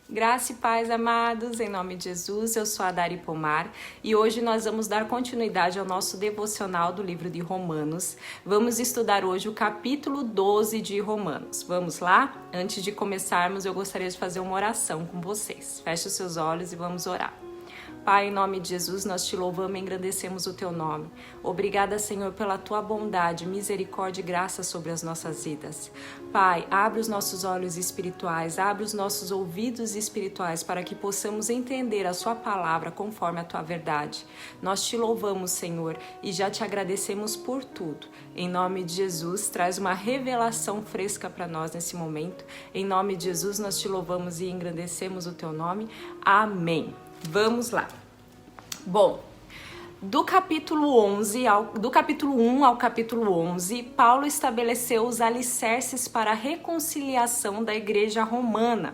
Graça e paz, amados, em nome de Jesus, eu sou a Dari Pomar e hoje nós vamos dar continuidade ao nosso devocional do livro de Romanos. Vamos estudar hoje o capítulo 12 de Romanos. Vamos lá? Antes de começarmos, eu gostaria de fazer uma oração com vocês. Feche os seus olhos e vamos orar. Pai, em nome de Jesus, nós te louvamos e engrandecemos o teu nome. Obrigada, Senhor, pela tua bondade, misericórdia e graça sobre as nossas vidas. Pai, abre os nossos olhos espirituais, abre os nossos ouvidos espirituais para que possamos entender a sua palavra conforme a tua verdade. Nós te louvamos, Senhor, e já te agradecemos por tudo. Em nome de Jesus, traz uma revelação fresca para nós nesse momento. Em nome de Jesus, nós te louvamos e engrandecemos o teu nome. Amém. Vamos lá. Bom, do capítulo 1 ao capítulo 11, Paulo estabeleceu os alicerces para a reconciliação da igreja romana.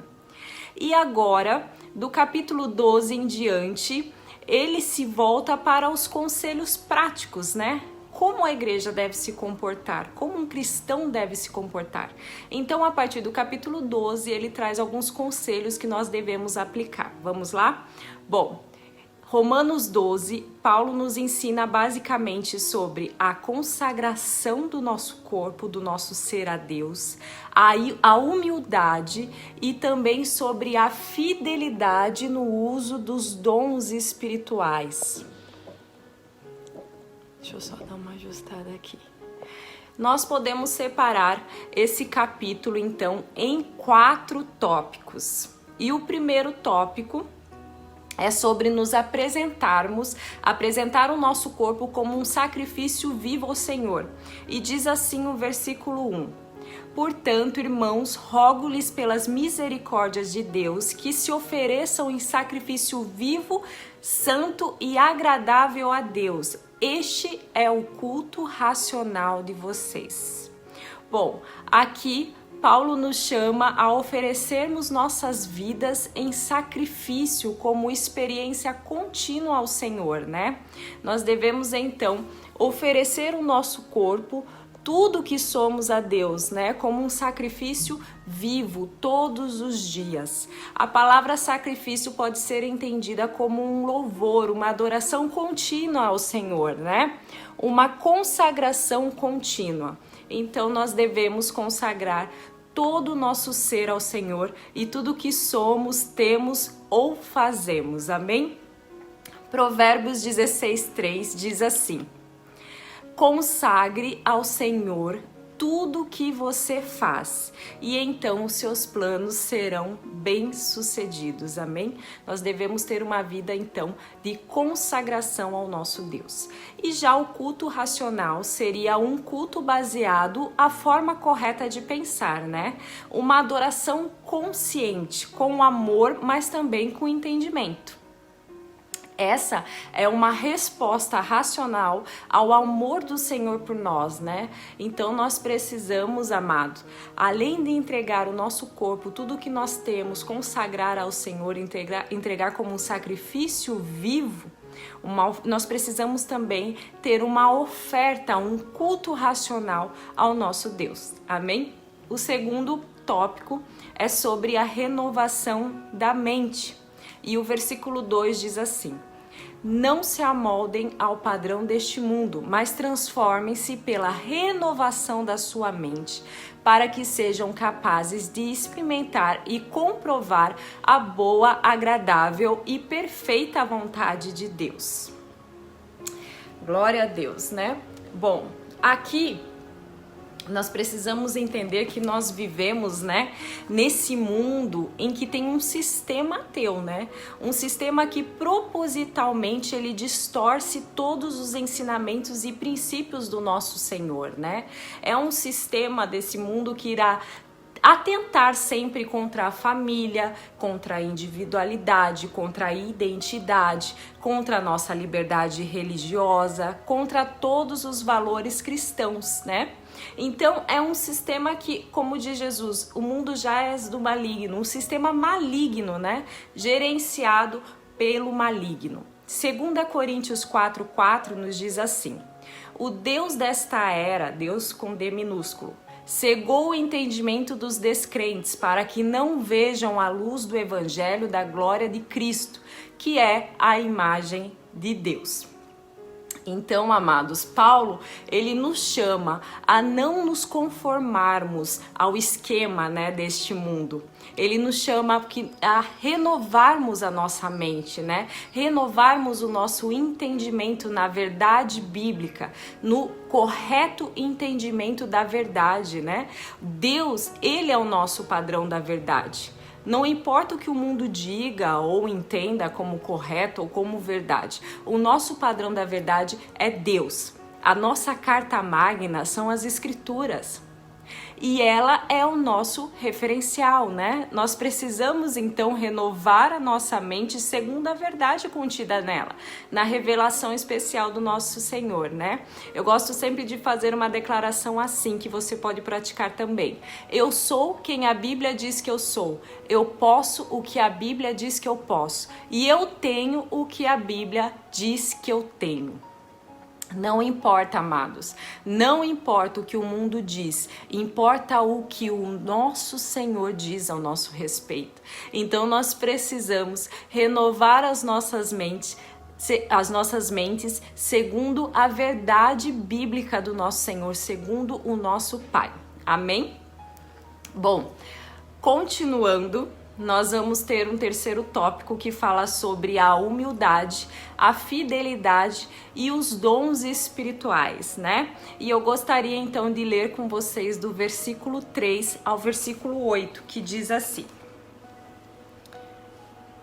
E agora, do capítulo 12 em diante, ele se volta para os conselhos práticos, né? Como a igreja deve se comportar, como um cristão deve se comportar. Então, a partir do capítulo 12, ele traz alguns conselhos que nós devemos aplicar. Vamos lá? Bom, Romanos 12, Paulo nos ensina basicamente sobre a consagração do nosso corpo, do nosso ser a Deus, a humildade e também sobre a fidelidade no uso dos dons espirituais. Deixa eu só dar uma ajustada aqui. Nós podemos separar esse capítulo, então, em 4 tópicos. E o primeiro tópico é sobre nos apresentar o nosso corpo como um sacrifício vivo ao Senhor. E diz assim o versículo 1. Portanto, irmãos, rogo-lhes pelas misericórdias de Deus que se ofereçam em sacrifício vivo, santo e agradável a Deus. Este é o culto racional de vocês. Bom, aqui Paulo nos chama a oferecermos nossas vidas em sacrifício como experiência contínua ao Senhor, né? Nós devemos então oferecer o nosso corpo, tudo que somos a Deus, né? Como um sacrifício vivo todos os dias. A palavra sacrifício pode ser entendida como um louvor, uma adoração contínua ao Senhor, né? Uma consagração contínua. Então nós devemos consagrar todo o nosso ser ao Senhor e tudo que somos, temos ou fazemos. Amém? Provérbios 16:3 diz assim: consagre ao Senhor tudo o que você faz, e então os seus planos serão bem-sucedidos. Amém? Nós devemos ter uma vida, então, de consagração ao nosso Deus. E já o culto racional seria um culto baseado na forma correta de pensar, né? Uma adoração consciente, com amor, mas também com entendimento. Essa é uma resposta racional ao amor do Senhor por nós, né? Então nós precisamos, amado, além de entregar o nosso corpo, tudo que nós temos, consagrar ao Senhor, entregar como um sacrifício vivo, nós precisamos também ter uma oferta, um culto racional ao nosso Deus. Amém? O segundo tópico é sobre a renovação da mente. E o versículo 2 diz assim: não se amoldem ao padrão deste mundo, mas transformem-se pela renovação da sua mente, para que sejam capazes de experimentar e comprovar a boa, agradável e perfeita vontade de Deus. Glória a Deus, né? Bom, aqui nós precisamos entender que nós vivemos, né, nesse mundo em que tem um sistema ateu, né? Um sistema que propositalmente ele distorce todos os ensinamentos e princípios do nosso Senhor, né? É um sistema desse mundo que irá atentar sempre contra a família, contra a individualidade, contra a identidade, contra a nossa liberdade religiosa, contra todos os valores cristãos, né? Então é um sistema que, como diz Jesus, o mundo já é do maligno, um sistema maligno, né? Gerenciado pelo maligno. 2 Coríntios 4:4 nos diz assim: o Deus desta era, Deus com D minúsculo, cegou o entendimento dos descrentes, para que não vejam a luz do evangelho da glória de Cristo, que é a imagem de Deus. Então, amados, Paulo, ele nos chama a não nos conformarmos ao esquema, né, deste mundo. Ele nos chama a renovarmos a nossa mente, né? Renovarmos o nosso entendimento na verdade bíblica, no correto entendimento da verdade, né? Deus, ele é o nosso padrão da verdade. Não importa o que o mundo diga ou entenda como correto ou como verdade. O nosso padrão da verdade é Deus. A nossa carta magna são as Escrituras. E ela é o nosso referencial, né? Nós precisamos então renovar a nossa mente segundo a verdade contida nela, na revelação especial do nosso Senhor, né? Eu gosto sempre de fazer uma declaração assim, que você pode praticar também. Eu sou quem a Bíblia diz que eu sou. Eu posso o que a Bíblia diz que eu posso. E eu tenho o que a Bíblia diz que eu tenho. Não importa, amados, não importa o que o mundo diz, importa o que o nosso Senhor diz ao nosso respeito. Então nós precisamos renovar as nossas mentes segundo a verdade bíblica do nosso Senhor, segundo o nosso Pai. Amém? Bom, continuando, nós vamos ter um terceiro tópico que fala sobre a humildade, a fidelidade e os dons espirituais, né? E eu gostaria então de ler com vocês do versículo 3 ao versículo 8, que diz assim.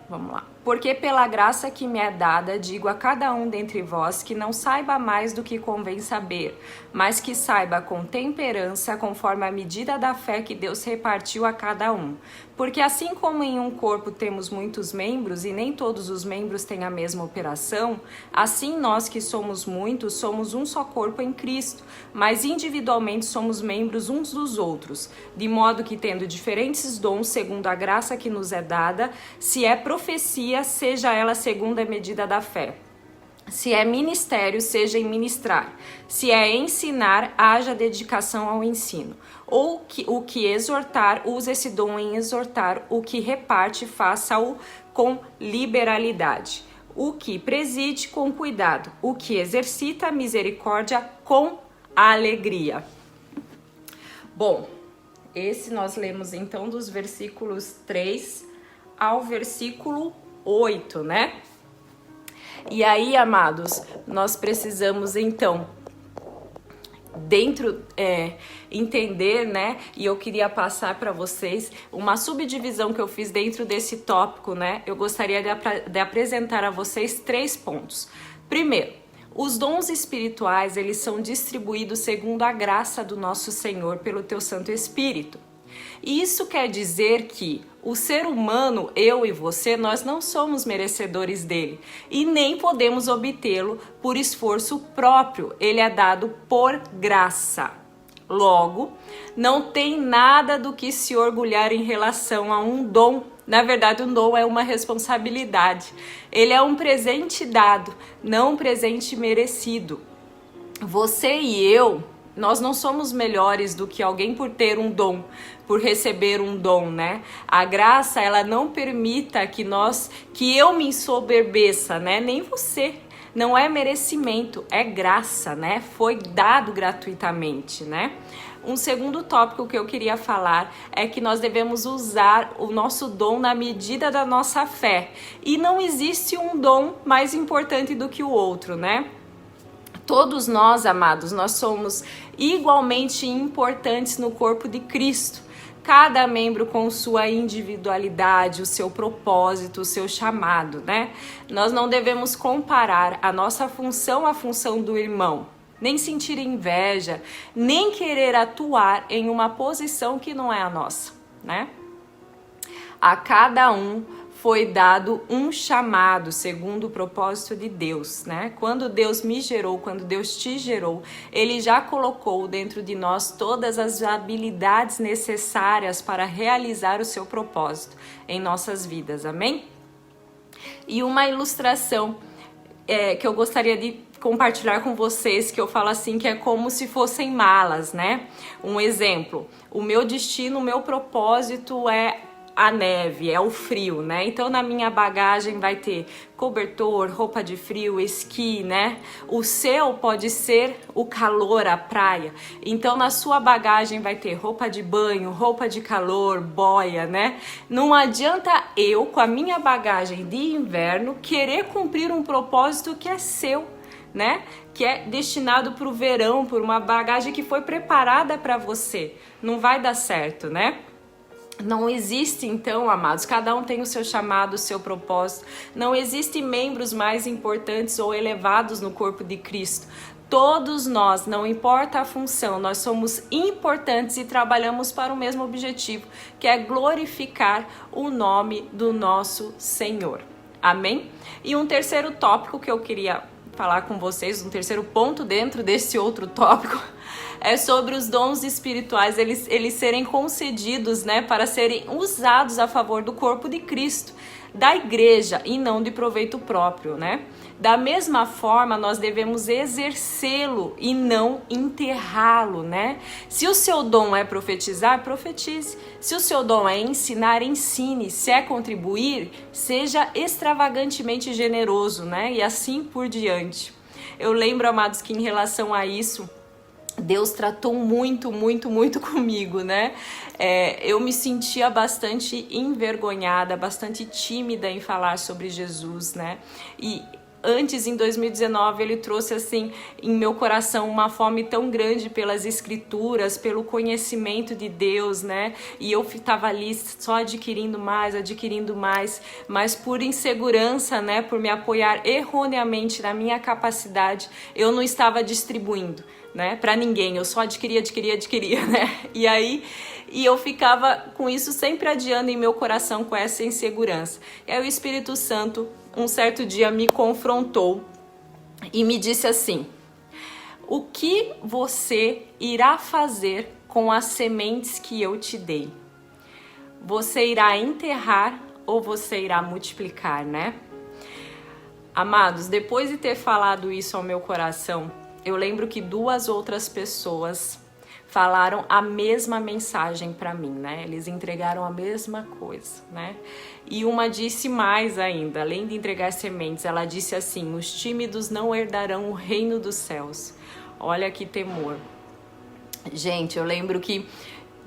Vamos lá. Porque pela graça que me é dada, digo a cada um dentre vós que não saiba mais do que convém saber, mas que saiba com temperança, conforme a medida da fé que Deus repartiu a cada um. Porque assim como em um corpo temos muitos membros e nem todos os membros têm a mesma operação, assim nós que somos muitos somos um só corpo em Cristo, mas individualmente somos membros uns dos outros, de modo que tendo diferentes dons segundo a graça que nos é dada, se é profecia, seja ela segundo a medida da fé. Se é ministério, seja em ministrar. Se é ensinar, haja dedicação ao ensino. Ou o que exortar, use esse dom em exortar. O que reparte, faça-o com liberalidade. O que preside, com cuidado. O que exercita a misericórdia, com alegria. Bom, esse nós lemos então dos versículos 3 ao versículo 8, né? E aí, amados, nós precisamos então entender, né? E eu queria passar para vocês uma subdivisão que eu fiz dentro desse tópico, né? Eu gostaria de apresentar a vocês 3 pontos. Primeiro, os dons espirituais, eles são distribuídos segundo a graça do nosso Senhor pelo teu Santo Espírito. Isso quer dizer que o ser humano, eu e você, nós não somos merecedores dele e nem podemos obtê-lo por esforço próprio. Ele é dado por graça. Logo, não tem nada do que se orgulhar em relação a um dom. Na verdade, um dom é uma responsabilidade. Ele é um presente dado, não um presente merecido. Você e eu, nós não somos melhores do que alguém por ter um dom, por receber um dom, né? A graça, ela não permita que eu me ensoberbeça, né? Nem você. Não é merecimento, é graça, né? Foi dado gratuitamente, né? Um segundo tópico que eu queria falar é que nós devemos usar o nosso dom na medida da nossa fé. E não existe um dom mais importante do que o outro, né? Todos nós, amados, nós somos igualmente importantes no corpo de Cristo. Cada membro com sua individualidade, o seu propósito, o seu chamado, né? Nós não devemos comparar a nossa função à função do irmão, nem sentir inveja, nem querer atuar em uma posição que não é a nossa, né? A cada um foi dado um chamado segundo o propósito de Deus, né? Quando Deus me gerou, quando Deus te gerou, Ele já colocou dentro de nós todas as habilidades necessárias para realizar o seu propósito em nossas vidas, amém? E uma ilustração que eu gostaria de compartilhar com vocês, que eu falo assim, que é como se fossem malas, né? Um exemplo, o meu destino, o meu propósito é a neve, é o frio, né? Então na minha bagagem vai ter cobertor, roupa de frio, esqui, né? O seu pode ser o calor, a praia. Então na sua bagagem vai ter roupa de banho, roupa de calor, boia, né? Não adianta eu, com a minha bagagem de inverno, querer cumprir um propósito que é seu, né? Que é destinado para o verão, por uma bagagem que foi preparada para você. Não vai dar certo, né? Não existe, então, amados, cada um tem o seu chamado, o seu propósito. Não existem membros mais importantes ou elevados no corpo de Cristo. Todos nós, não importa a função, nós somos importantes e trabalhamos para o mesmo objetivo, que é glorificar o nome do nosso Senhor. Amém? E um terceiro tópico que eu queria falar com vocês, um terceiro ponto dentro desse outro tópico, é sobre os dons espirituais, eles serem concedidos, né, para serem usados a favor do corpo de Cristo, da igreja, e não de proveito próprio, né? Da mesma forma, nós devemos exercê-lo e não enterrá-lo, né? Se o seu dom é profetizar, profetize. Se o seu dom é ensinar, ensine. Se é contribuir, seja extravagantemente generoso, né? E assim por diante. Eu lembro, amados, que em relação a isso, Deus tratou muito comigo, né? Eu me sentia bastante envergonhada, bastante tímida em falar sobre Jesus, né? E antes, em 2019, ele trouxe assim em meu coração uma fome tão grande pelas escrituras, pelo conhecimento de Deus, né? E eu estava ali só adquirindo mais, mas por insegurança, né? Por me apoiar erroneamente na minha capacidade, eu não estava distribuindo, né, para ninguém, eu só adquiria, né? E eu ficava com isso sempre adiando em meu coração, com essa insegurança. E aí o Espírito Santo, um certo dia, me confrontou e me disse assim: o que você irá fazer com as sementes que eu te dei? Você irá enterrar ou você irá multiplicar, né? Amados, depois de ter falado isso ao meu coração, eu lembro que 2 outras pessoas falaram a mesma mensagem para mim, né? Eles entregaram a mesma coisa, né? E uma disse mais ainda, além de entregar sementes, ela disse assim: os tímidos não herdarão o reino dos céus. Olha que temor. Gente, eu lembro que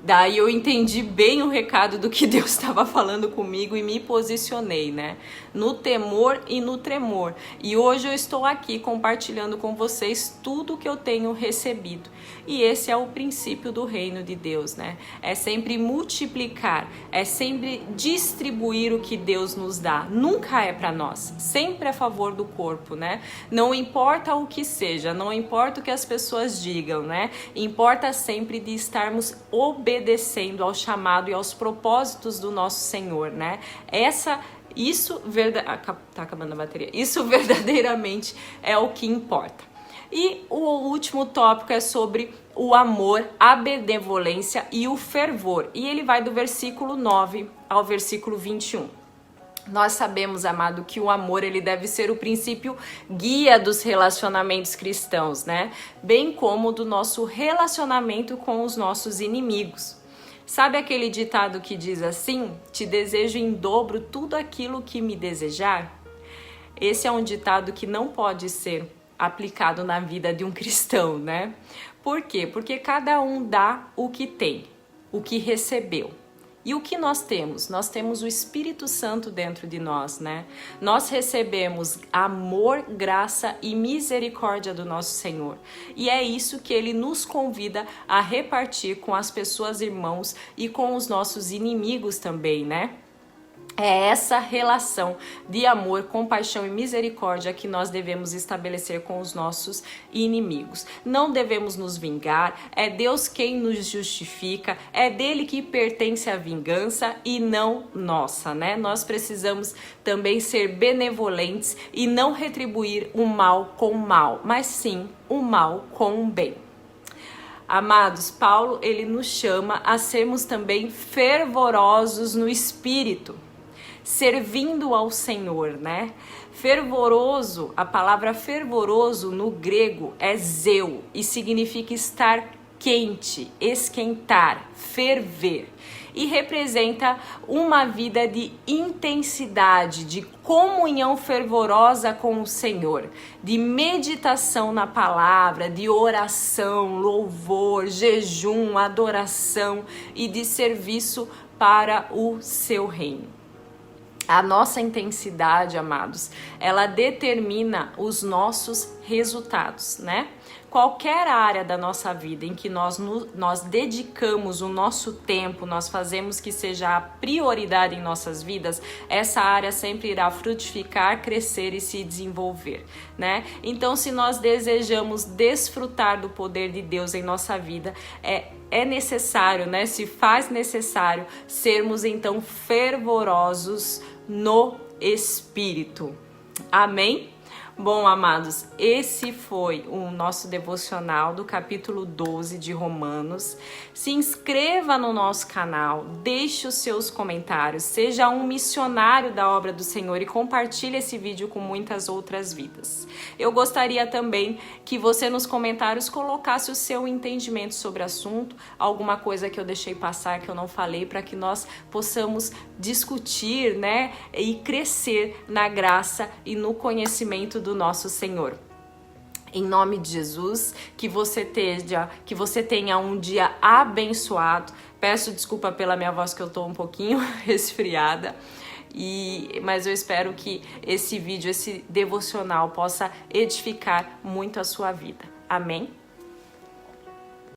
daí eu entendi bem o recado do que Deus estava falando comigo e me posicionei, né? No temor e no tremor. E hoje eu estou aqui compartilhando com vocês tudo que eu tenho recebido. E esse é o princípio do reino de Deus, né? É sempre multiplicar, é sempre distribuir o que Deus nos dá. Nunca é para nós, sempre a favor do corpo, né? Não importa o que seja, não importa o que as pessoas digam, né? Importa sempre de estarmos obedecendo ao chamado e aos propósitos do nosso Senhor, né? Isso verdadeiramente é o que importa. E o último tópico é sobre o amor, a benevolência e o fervor. E ele vai do versículo 9 ao versículo 21. Nós sabemos, amado, que o amor ele deve ser o princípio guia dos relacionamentos cristãos, né? Bem como do nosso relacionamento com os nossos inimigos. Sabe aquele ditado que diz assim: te desejo em dobro tudo aquilo que me desejar? Esse é um ditado que não pode ser aplicado na vida de um cristão, né? Por quê? Porque cada um dá o que tem, o que recebeu. E o que nós temos? Nós temos o Espírito Santo dentro de nós, né? Nós recebemos amor, graça e misericórdia do nosso Senhor. E é isso que Ele nos convida a repartir com as pessoas irmãos e com os nossos inimigos também, né? É essa relação de amor, compaixão e misericórdia que nós devemos estabelecer com os nossos inimigos. Não devemos nos vingar, é Deus quem nos justifica, é dele que pertence a vingança e não nossa, né? Nós precisamos também ser benevolentes e não retribuir o mal com o mal, mas sim o mal com o bem. Amados, Paulo, ele nos chama a sermos também fervorosos no espírito. servindo ao Senhor, né? Fervoroso, a palavra fervoroso no grego é zeu e significa estar quente, esquentar, ferver. E representa uma vida de intensidade, de comunhão fervorosa com o Senhor, de meditação na palavra, de oração, louvor, jejum, adoração e de serviço para o seu reino. A nossa intensidade, amados, ela determina os nossos resultados, né? Qualquer área da nossa vida em que nós dedicamos o nosso tempo, nós fazemos que seja a prioridade em nossas vidas, essa área sempre irá frutificar, crescer e se desenvolver, né? Então, se nós desejamos desfrutar do poder de Deus em nossa vida, é necessário, né? Se faz necessário sermos então fervorosos no Espírito. Amém? Bom, amados, esse foi o nosso devocional do capítulo 12 de Romanos. Se inscreva no nosso canal, deixe os seus comentários, seja um missionário da obra do Senhor e compartilhe esse vídeo com muitas outras vidas. Eu gostaria também que você nos comentários colocasse o seu entendimento sobre o assunto, alguma coisa que eu deixei passar, que eu não falei, para que nós possamos discutir, né, e crescer na graça e no conhecimento do nosso Senhor. Em nome de Jesus, que você tenha um dia abençoado. Peço desculpa pela minha voz, que eu tô um pouquinho resfriada. Mas eu espero que esse vídeo, esse devocional possa edificar muito a sua vida. Amém?